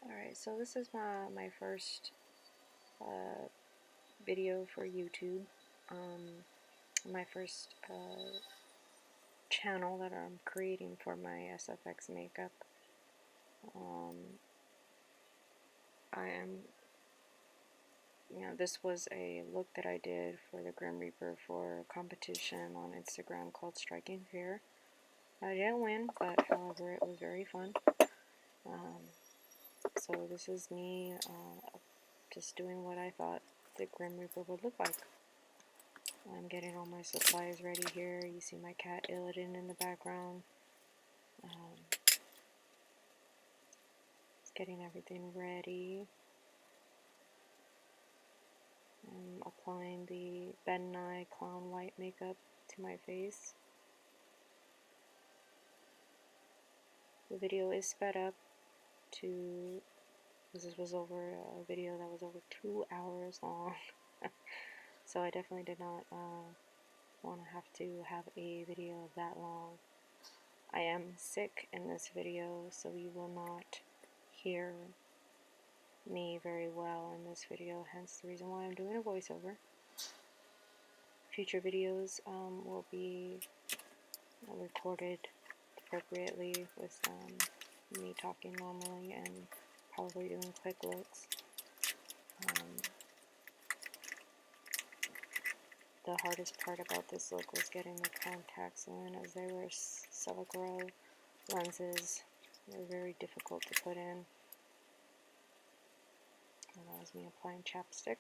Alright, so this is my first video for YouTube. My first channel that I'm creating for my SFX makeup. This was a look that I did for the Grim Reaper for a competition on Instagram called Striking Fear. I didn't win, but however, it was very fun. So this is me just doing what I thought the Grim Reaper would look like. I'm getting all my supplies ready here. You see my cat Illidan in the background. Just getting everything ready. I'm applying the Ben Nye Clown White makeup to my face. The video is sped up to, because this was over a video that was over 2 hours long. So I definitely did not want to have a video that long. I am sick in this video, so you will not hear me very well in this video, hence the reason why I'm doing a voiceover. Future videos will be recorded appropriately with me talking normally and probably doing quick looks. The hardest part about this look was getting the contacts in, as they were Cevacro lenses. They're very difficult to put in. And that was me applying chapstick.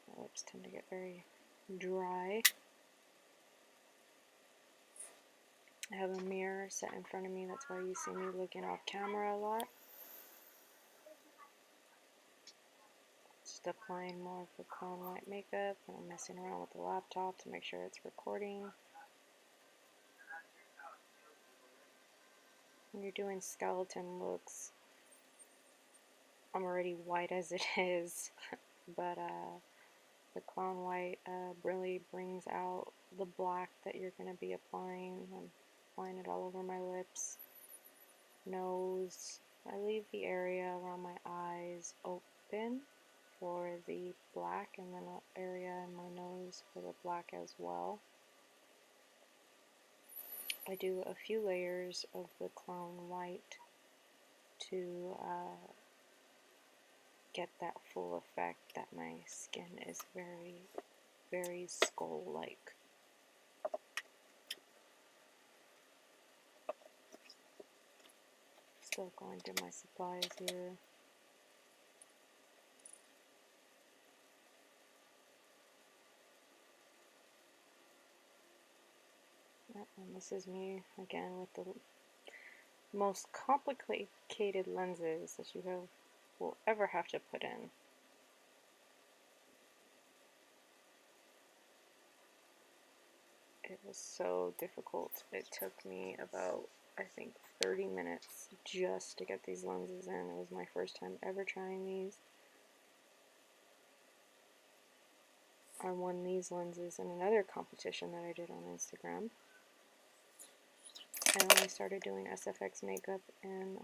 My lips tend to get very dry. I have a mirror set in front of me, that's why you see me looking off camera a lot. Just applying more of the Clown White makeup, and I'm messing around with the laptop to make sure it's recording. When you're doing skeleton looks, I'm already white as it is, but the Clown White really brings out the black that you're going to be applying. I'm applying it all over my lips, nose. I leave the area around my eyes open for the black, and then an area in my nose for the black as well. I do a few layers of the Clown White to get that full effect that my skin is very, very skull-like. Still going through my supplies here. And this is me again with the most complicated lenses that you will ever have to put in. It was so difficult. It took me about, I think, 30 minutes just to get these lenses in. It was my first time ever trying these. I won these lenses in another competition that I did on Instagram. I only started doing SFX makeup in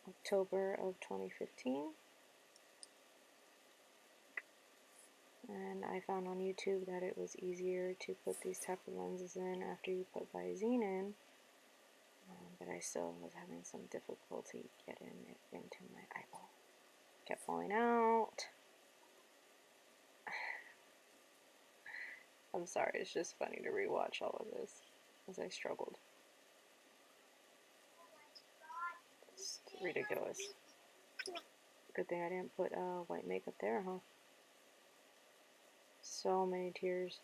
October of 2015. And I found on YouTube that it was easier to put these type of lenses in after you put Visine in. But I still was having some difficulty getting it into my eyeball. Kept falling out. I'm sorry, it's just funny to rewatch all of this as I struggled. It's ridiculous. Good thing I didn't put white makeup there, huh? So many tears.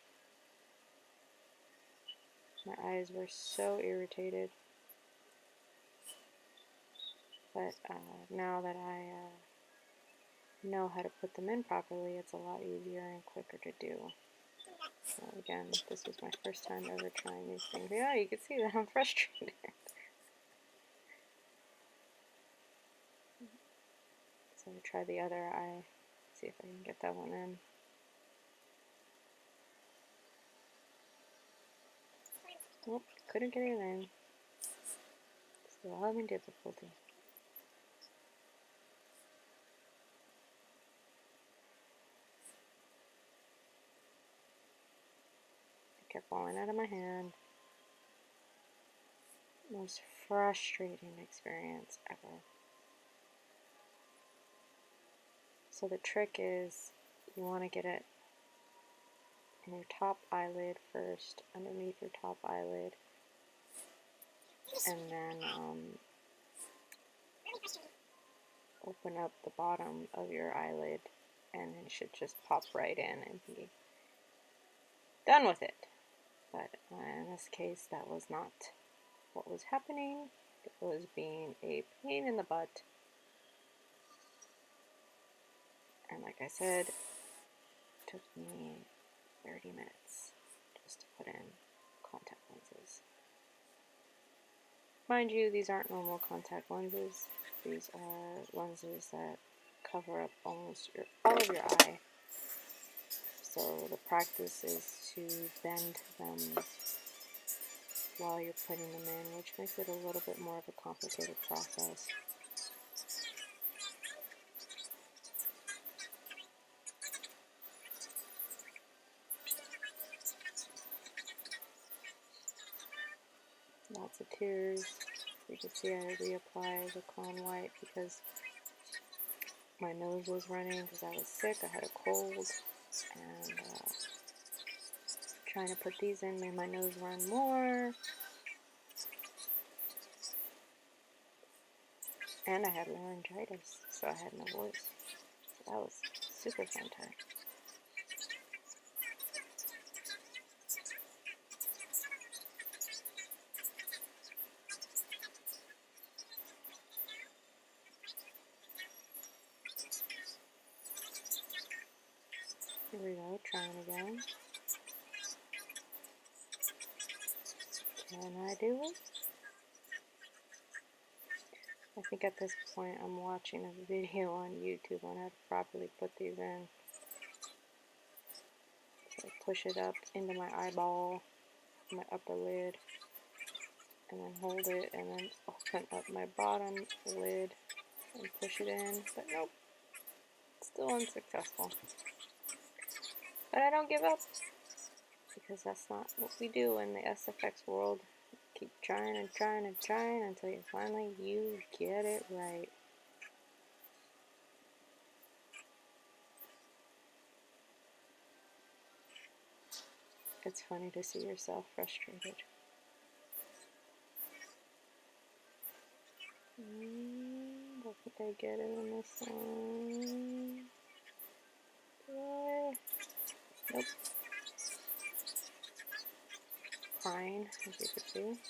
My eyes were so irritated. But now that I know how to put them in properly, it's a lot easier and quicker to do. So again, this was my first time ever trying these things. Yeah, you can see that I'm frustrated. So I try the other eye, see if I can get that one in. Nope, couldn't get it in. Still having difficulty. falling out of my hand. Most frustrating experience ever. So the trick is you want to get it in your top eyelid first, underneath your top eyelid, and then open up the bottom of your eyelid, and it should just pop right in and be done with it. But in this case, that was not what was happening. It was being a pain in the butt. And like I said, it took me 30 minutes just to put in contact lenses. Mind you, these aren't normal contact lenses. These are lenses that cover up almost all of your eye. So the practice is to bend them while you're putting them in, which makes it a little bit more of a complicated process. Lots of tears. You can see I reapplied the Clown White because my nose was running because I was sick. I had a cold, and trying to put these in made my nose run more. And I had laryngitis, so I had no voice. So that was super fun time. Here we go, trying again. Can I do it? I think at this point I'm watching a video on YouTube on how to properly put these in. So I push it up into my eyeball, my upper lid, and then hold it, and then open up my bottom lid and push it in. But nope, still unsuccessful. But I don't give up, because that's not what we do in the SFX world. Keep trying and trying and trying until you finally get it right. It's funny to see yourself frustrated. What did I get in this one? Nope. Crying, as you can see.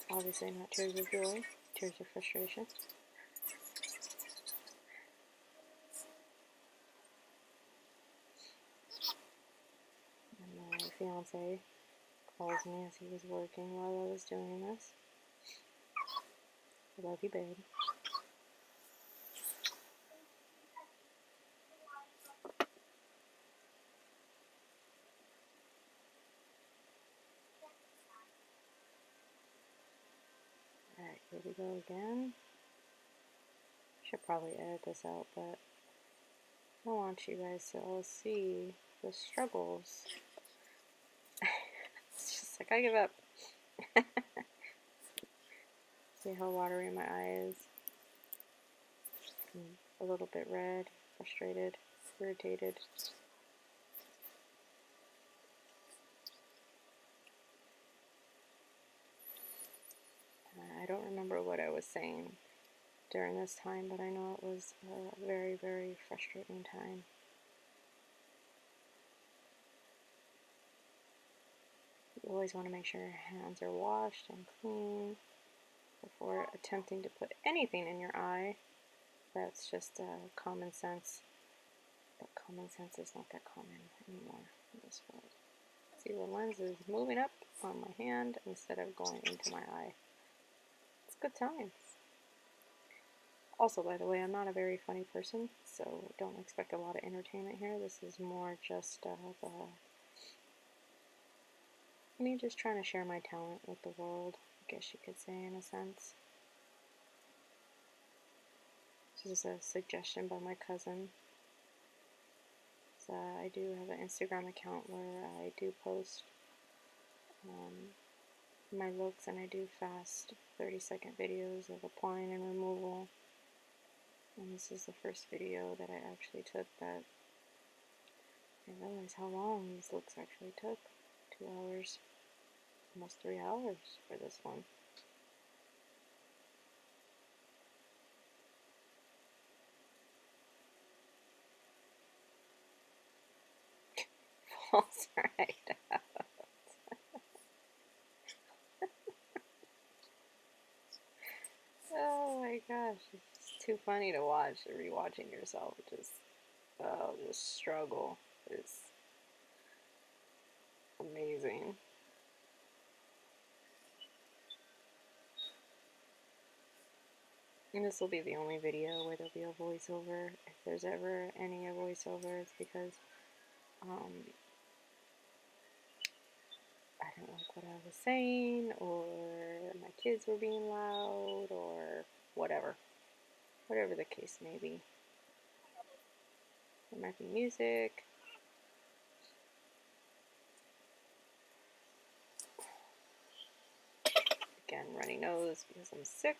Obviously not tears of joy, tears of frustration. And my fiance calls me as he was working while I was doing this. I love you, babe. Alright, here we go again. Should probably edit this out, but I want you guys to all see the struggles. It's just like, I give up. See how watery my eye is? I'm a little bit red, frustrated, irritated. I don't remember what I was saying during this time, but I know it was a very, very frustrating time. You always want to make sure your hands are washed and clean before attempting to put anything in your eye. That's just common sense, but common sense is not that common anymore in this world. See, the lens is moving up on my hand instead of going into my eye. It's good times. Also, by the way, I'm not a very funny person, so don't expect a lot of entertainment here. This is more just me just trying to share my talent with the world, I guess you could say, in a sense. This is a suggestion by my cousin. So I do have an Instagram account where I do post my looks, and I do fast 30-second videos of applying and removal. And this is the first video that I actually took that I realized how long these looks actually took. 2 hours, almost 3 hours for this one. Falls right out. Oh my gosh, it's too funny to watch. Rewatching yourself, just the struggle is amazing. And this will be the only video where there'll be a voiceover. If there's ever any voiceover, it's because I didn't like what I was saying, or my kids were being loud, or whatever. Whatever the case may be. There might be music. Again, runny nose because I'm sick.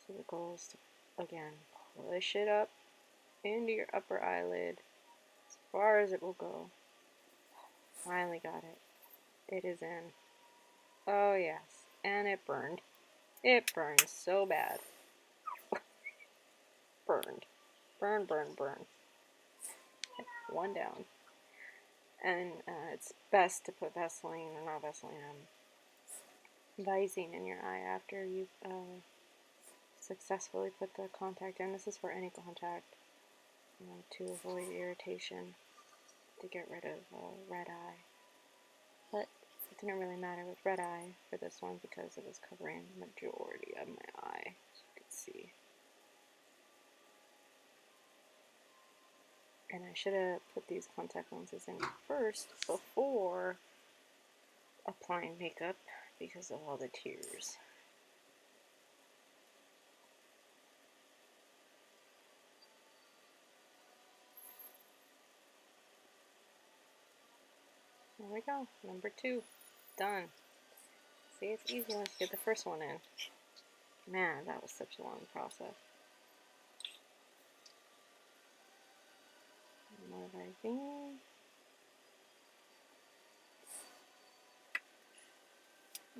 So the goal is to, again, push it up into your upper eyelid as far as it will go. Finally got it. It is in. Oh yes. And it burned. It burned so bad. Burned. Burn, burn, burn. One down. And it's best to put Vaseline, or not Vaseline, Visine in your eye after you successfully put the contact in. This is for any contact, to avoid irritation, to get rid of red eye. But it didn't really matter with red eye for this one because it was covering the majority of my eye, as you can see. And I should have put these contact lenses in first before applying makeup because of all the tears. There we go, number 2, done. See, it's easy once you get the first one in. Man, that was such a long process. More Visine.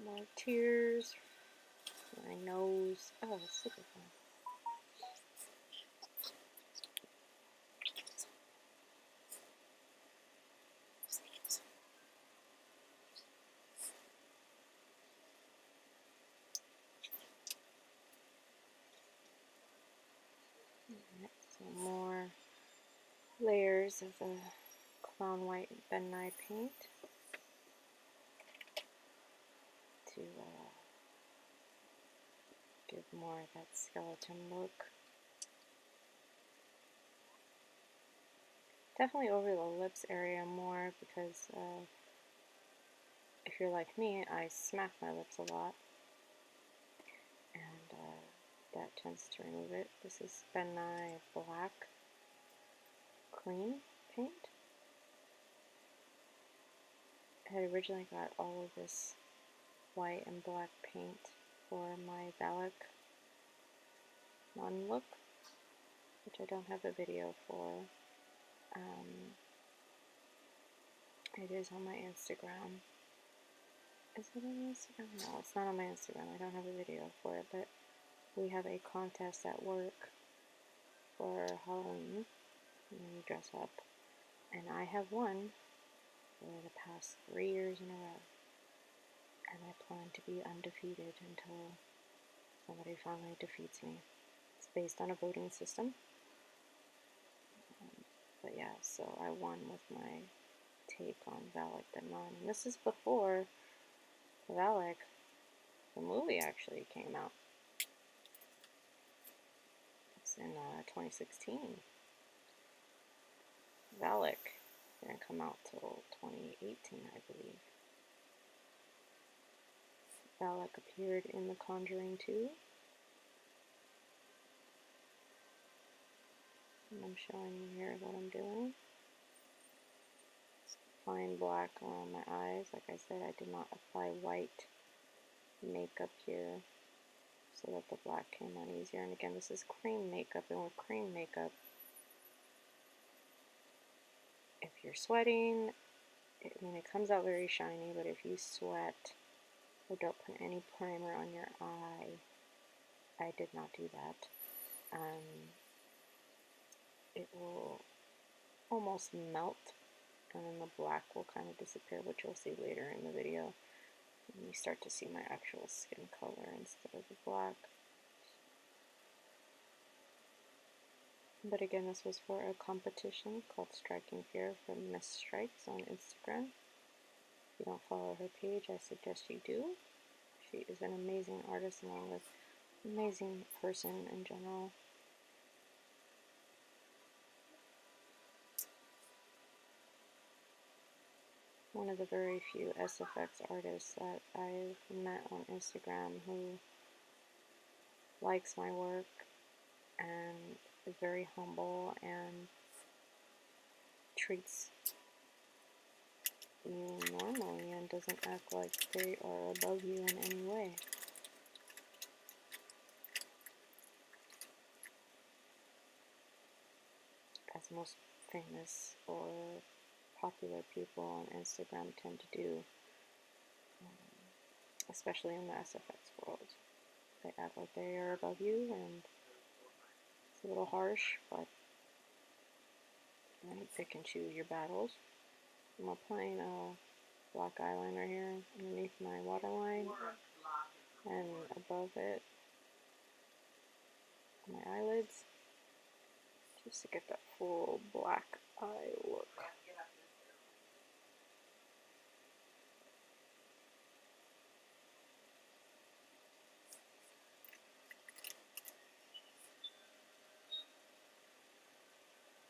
More tears. My nose. Oh, it's super fun. Alright, so more layers of the Clown White Ben Nye paint to give more of that skeleton look. Definitely over the lips area more because if you're like me, I smack my lips a lot, and that tends to remove it. This is Ben Nye Black Clean paint. I had originally got all of this white and black paint for my Valak non-look, which I don't have a video for. It is on my Instagram. Is it on Instagram? No, it's not on my Instagram. I don't have a video for it, but we have a contest at work for Halloween, and we dress up, and I have won for the past 3 years in a row, and I plan to be undefeated until somebody finally defeats me. It's based on a voting system, but yeah, so I won with my take on Valak Ben Nye, and this is before Valak, the movie, actually came out. It's in 2016. Valak didn't come out till 2018, I believe. Balak appeared in The Conjuring 2. And I'm showing you here what I'm doing. Applying black around my eyes. Like I said, I did not apply white makeup here so that the black came on easier. And again, this is cream makeup, and with cream makeup, if you're sweating, I mean, it comes out very shiny, but if you sweat or don't put any primer on your eye, I did not do that, it will almost melt, and then the black will kind of disappear, which you'll see later in the video. And you start to see my actual skin color instead of the black. But again, this was for a competition called Striking Fear from Miss Strikes on Instagram. If you don't follow her page, I suggest you do. She is an amazing artist along with an amazing person in general. One of the very few SFX artists that I've met on Instagram who likes my work and is very humble and treats you normally and doesn't act like they are above you in any way. As most famous or popular people on Instagram tend to do, especially in the SFX world. They act like they are above you, and it's a little harsh, but you pick and choose your battles. I'm applying a black eyeliner here underneath my waterline and above it my eyelids, just to get that full black eye look.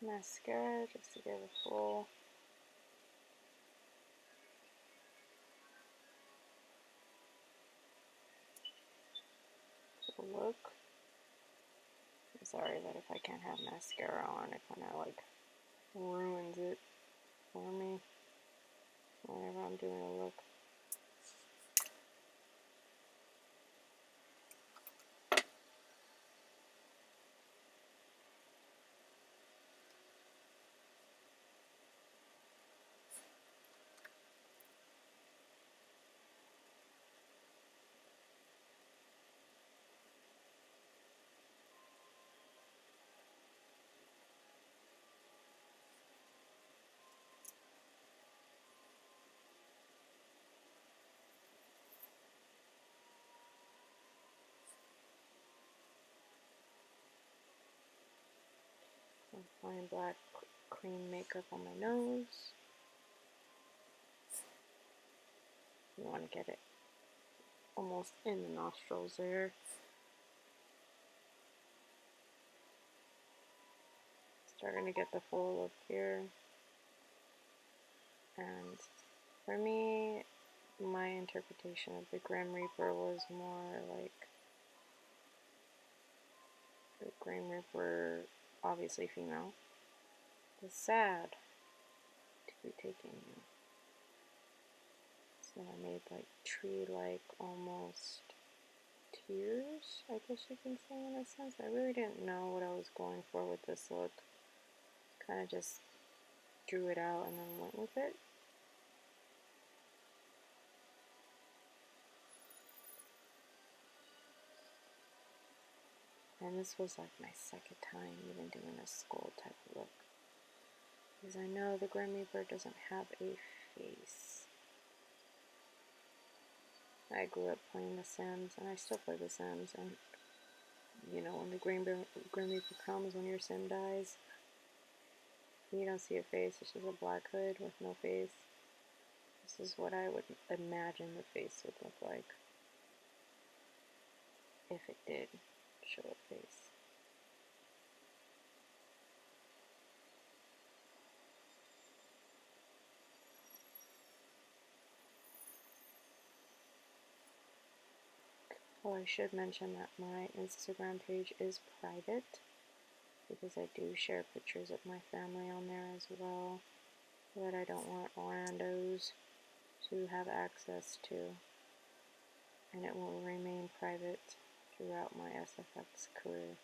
Mascara just to give a full look. I'm sorry that if I can't have mascara on, it kind of like ruins it for me whenever I'm doing a look. I'm applying black cream makeup on my nose. You want to get it almost in the nostrils there. Starting to get the full look here. And for me, my interpretation of the Grim Reaper was more like the Grim Reaper, obviously female, is sad to be taking you. So I made like tree-like almost tears, I guess you can say in a sense. I really didn't know what I was going for with this look. Kind of just drew it out and then went with it. And this was like my second time even doing a skull type of look. Because I know the Grim Reaper doesn't have a face. I grew up playing The Sims, and I still play The Sims, and you know, when the Grim Reaper comes, when your sim dies, you don't see a face, it's just a black hood with no face. This is what I would imagine the face would look like if it did show a face. Oh, I should mention that my Instagram page is private because I do share pictures of my family on there as well that I don't want randos to have access to, and it will remain private throughout my SFX career,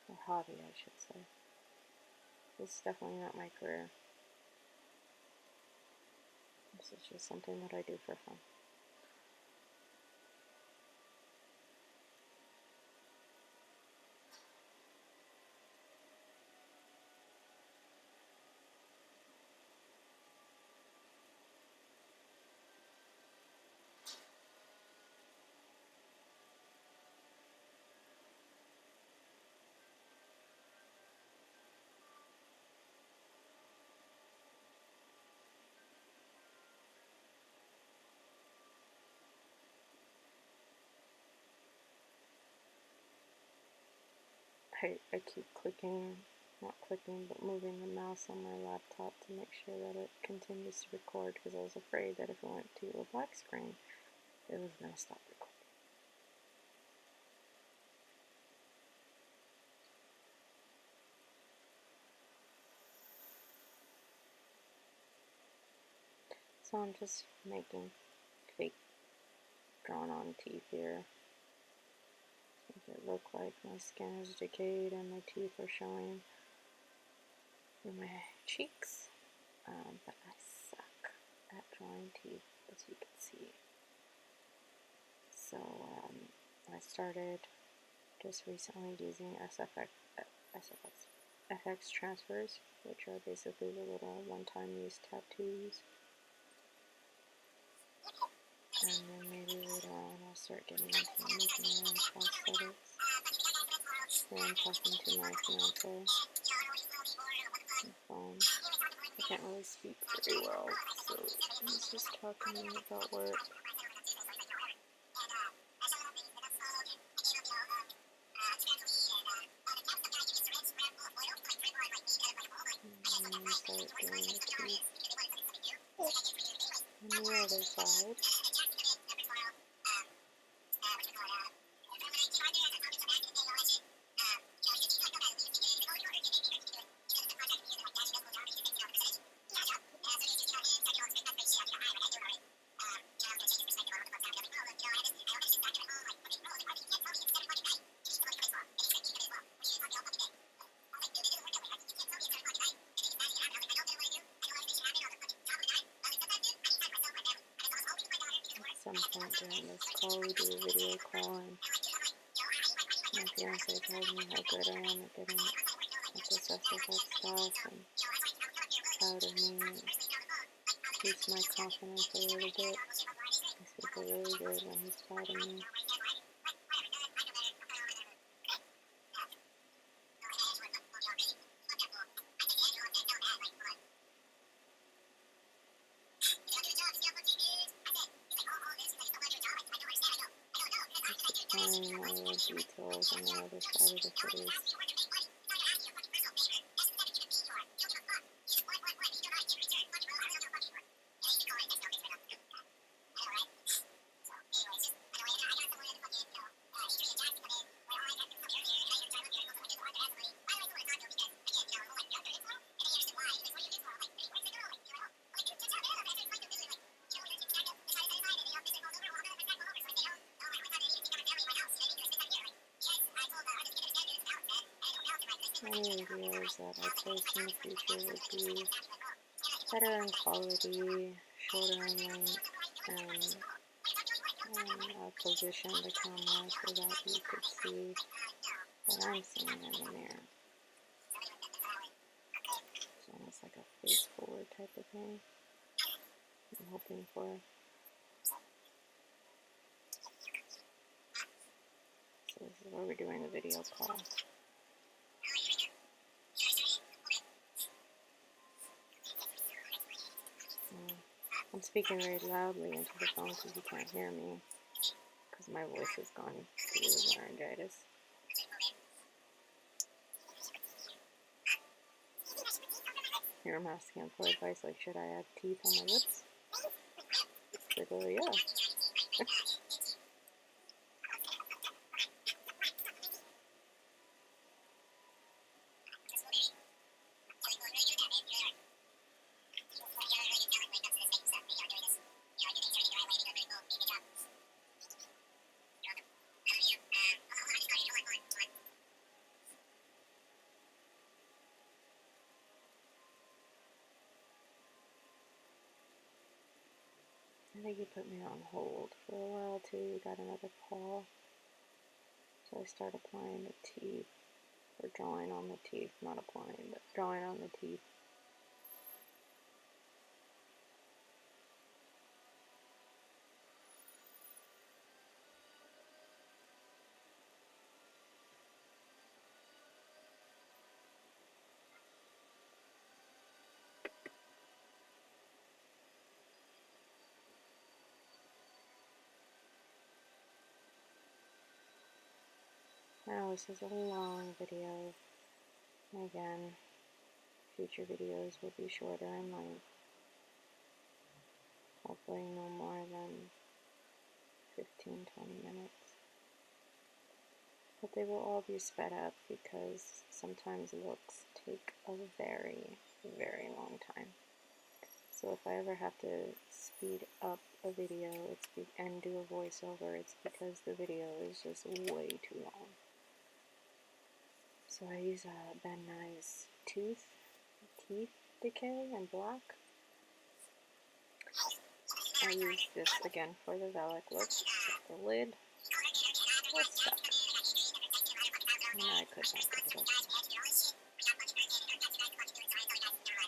or hobby I should say. This is definitely not my career. This is just something that I do for fun. I keep clicking, not clicking, but moving the mouse on my laptop to make sure that it continues to record, because I was afraid that if it went to a black screen, it was going to stop recording. So I'm just making fake drawn-on teeth here. Make it look like my skin is decayed and my teeth are showing through my cheeks. But I suck at drawing teeth, as you can see. So I started just recently using SFX transfers, which are basically the little one-time use tattoos. And then maybe later on I'll start getting into making my own prosthetics. So I'm talking to my fiance on the phone. I can't really speak very well, so he's just talking to me about work. And then start doing the teeth on the other side. Some point during this call, we do a video call, and my fiance told me how good I am at getting at this SFX stuff, and proud of me, and boosts my confidence a little bit. Makes me feel really good when he's proud of me. Finding my little details on the other side of the face. Any videos that I post in the future would be better in quality, shorter in length, and position the camera so that you could see what I'm seeing in the mirror. It's almost like a face forward type of thing I'm hoping for. So this is where we're doing the video call. I'm speaking very loudly into the phone because you can't hear me, because my voice has gone through laryngitis. Here I'm asking him for advice, like should I add teeth on my lips? The basically, yeah. I think he put me on hold for a while too. He got another call. So I started applying the teeth, or drawing on the teeth, not applying, but drawing on the teeth. Now this is a long video. Again, future videos will be shorter in length. Hopefully no more than 15-20 minutes. But they will all be sped up because sometimes looks take a very, very long time. So if I ever have to speed up a video and do a voiceover, it's because the video is just way too long. So I use Ben Nye's teeth decay in black. I use this again for the Valak look. The lid was stuck. No, I could not get it open.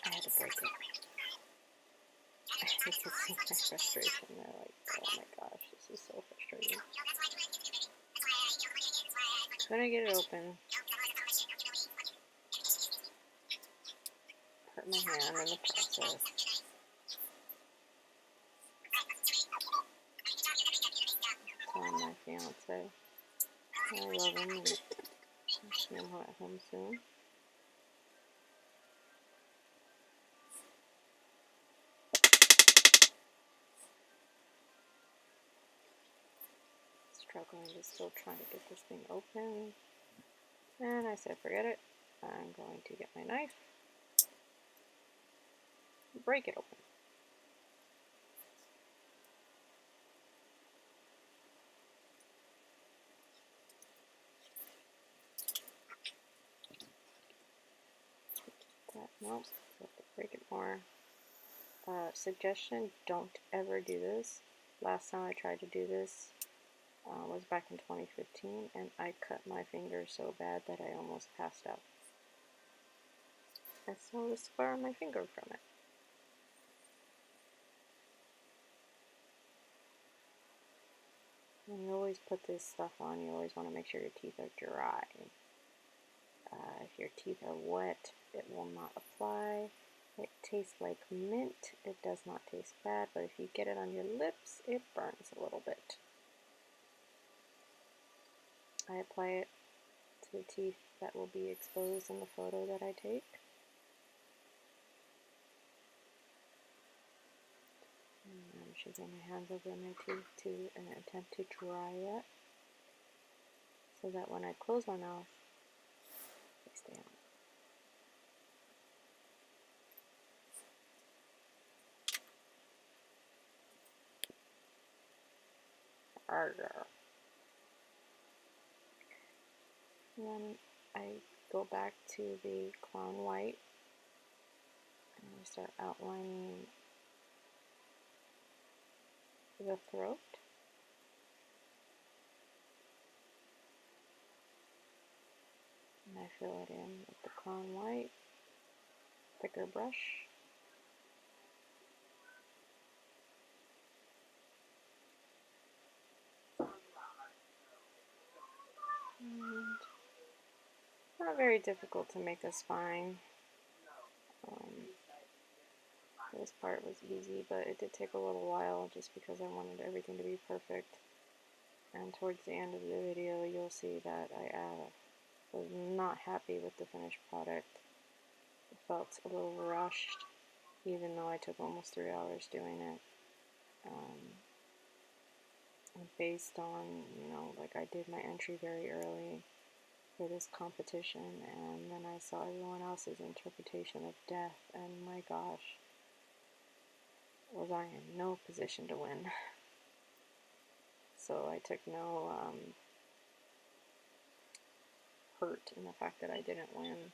I had to break it. They could see my frustration. They're like, oh my gosh, this is so frustrating. Couldn't get it open. Hurt my hand in the process. Telling my fiance I love him and I'll see him at home soon. Struggling to still trying to get this thing open. And I said, forget it. I'm going to get my knife, break it open. Nope, have to break it more. Suggestion, don't ever do this. Last time I tried to do this was back in 2015, and I cut my finger so bad that I almost passed out. I saw the scar on my finger from it. When you always put this stuff on, you always want to make sure your teeth are dry. If your teeth are wet, it will not apply. It tastes like mint. It does not taste bad, but if you get it on your lips, it burns a little bit. I apply it to the teeth that will be exposed in the photo that I take. And I'm shaking my hands over my teeth to attempt to dry it, so that when I close my mouth, they stay on. Arr. And then I go back to the clown white and I start outlining the throat. And I fill it in with the clown white, thicker brush. And not very difficult to make a spine. This part was easy, but it did take a little while just because I wanted everything to be perfect. And towards the end of the video, you'll see that I was not happy with the finished product. It felt a little rushed, even though I took almost 3 hours doing it. based on, you know, like I did my entry very early for this competition, and then I saw everyone else's interpretation of death, and my gosh, was I in no position to win. So I took no hurt in the fact that I didn't win.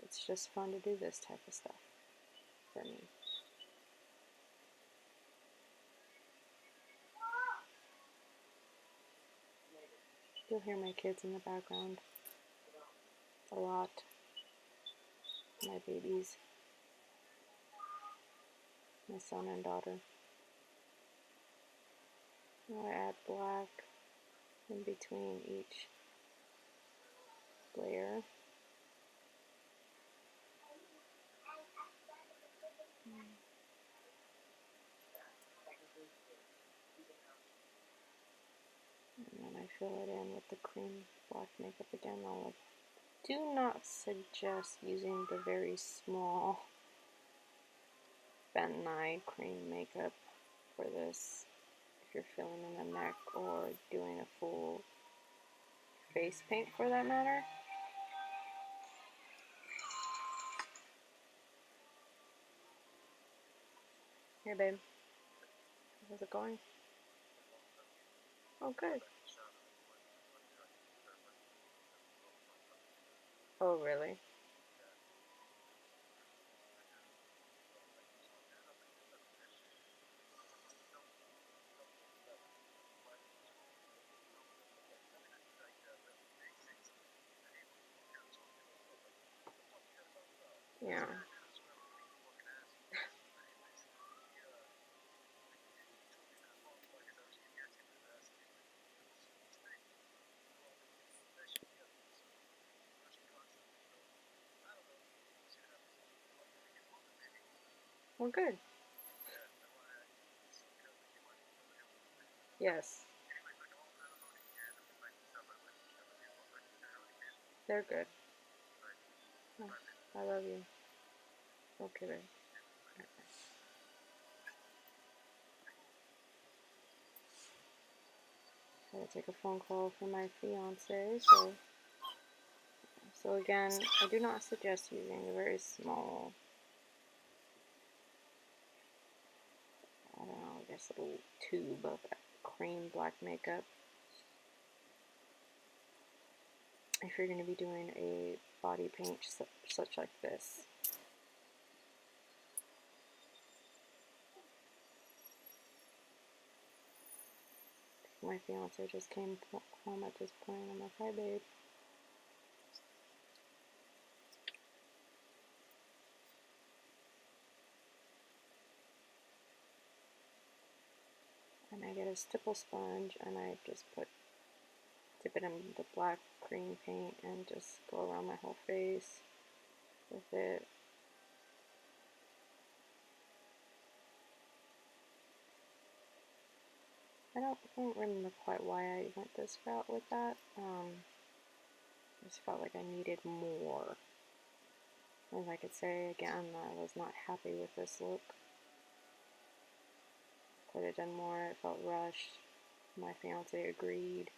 It's just fun to do this type of stuff for me. You'll hear my kids in the background a lot. My babies. My son and daughter. Now I add black in between each layer. And then I fill it in with the cream black makeup again. I do not suggest using the very small Ben Nye cream makeup for this if you're filling in the neck or doing a full face paint for that matter. Hey babe, how's it going? Oh good. Oh really? Yeah. Well good. Yes. They're good. Oh, I love you. Okay babe. Gotta take a phone call from my fiance, so again, I do not suggest using a very small, I don't know, I guess a little tube of cream black makeup. If you're going to be doing a body paint such like this. My fiance just came home at this point. I'm like, hi babe. And I get a stipple sponge and I just dip it in the black cream paint and just go around my whole face with it. I don't remember quite why I went this route with that. I just felt like I needed more. As I could say again, I was not happy with this look. Could have done more. It felt rushed. My fiance agreed.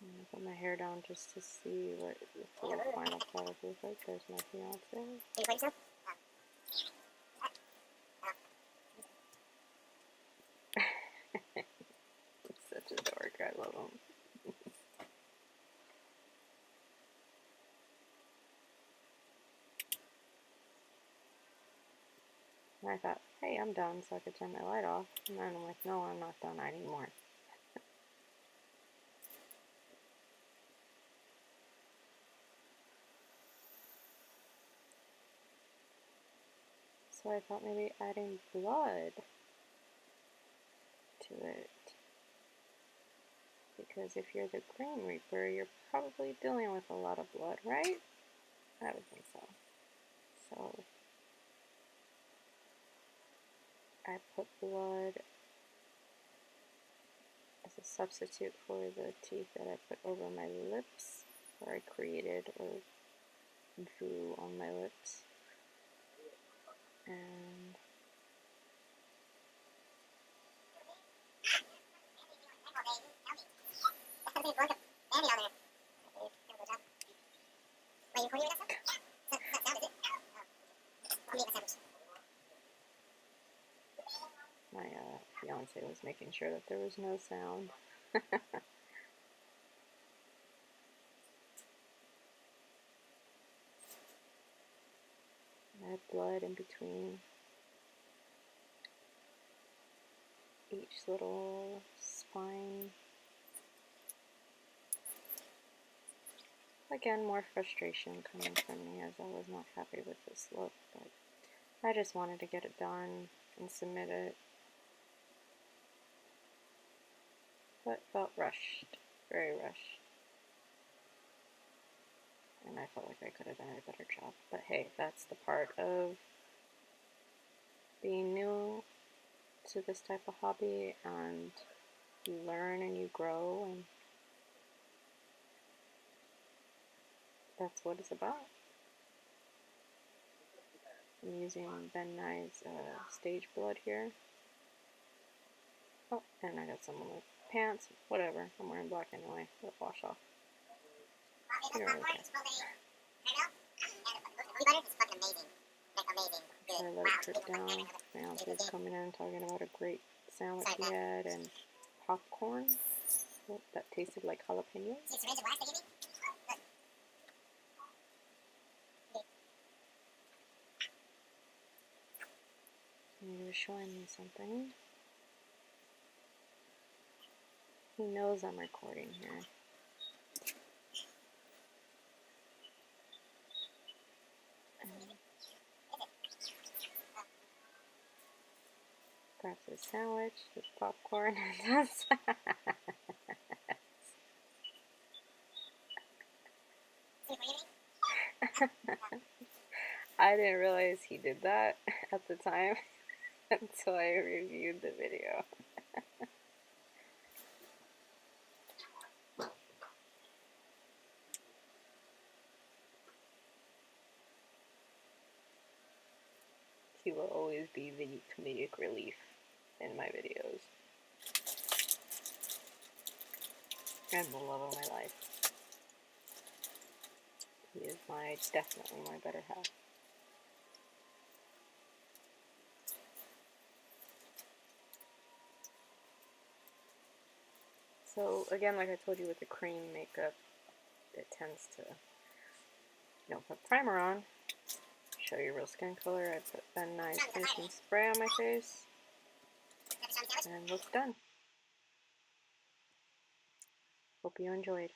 I put my hair down just to see what the full final product looks like. There's my fiance. He's such a dork. I love him. And I thought, hey, I'm done, so I could turn my light off. And then I'm like, no, I'm not done. I need more. So I thought maybe adding blood to it. Because if you're the Grim Reaper, you're probably dealing with a lot of blood, right? I would think so. So I put blood as a substitute for the teeth that I put over my lips, or I created or drew on my lips. And my fiance was making sure that there was no sound. I had blood in between each little spine. Again, more frustration coming from me as I was not happy with this look, but I just wanted to get it done and submit it. But felt rushed, very rushed. And I felt like I could have done a better job. But hey, that's the part of being new to this type of hobby, and you learn and you grow, and that's what it's about. I'm using Ben Nye's stage blood here. Oh, and I got some on my pants, whatever. I'm wearing black anyway. It'll wash off. You don't really care. I let it drip down. My fiance was coming in talking about a great sandwich he had and popcorn that tasted like jalapenos. And he was showing me something. He knows I'm recording here. Grabs his sandwich, his popcorn, and that's I didn't realize he did that at the time until I reviewed the video. He will always be the comedic relief in my videos. And the love of my life. He is definitely my better half. So again, like I told you with the cream makeup, it tends to, put primer on, show your real skin color. I put Ben Nye's finishing spray on my face, and look done. Hope you enjoyed.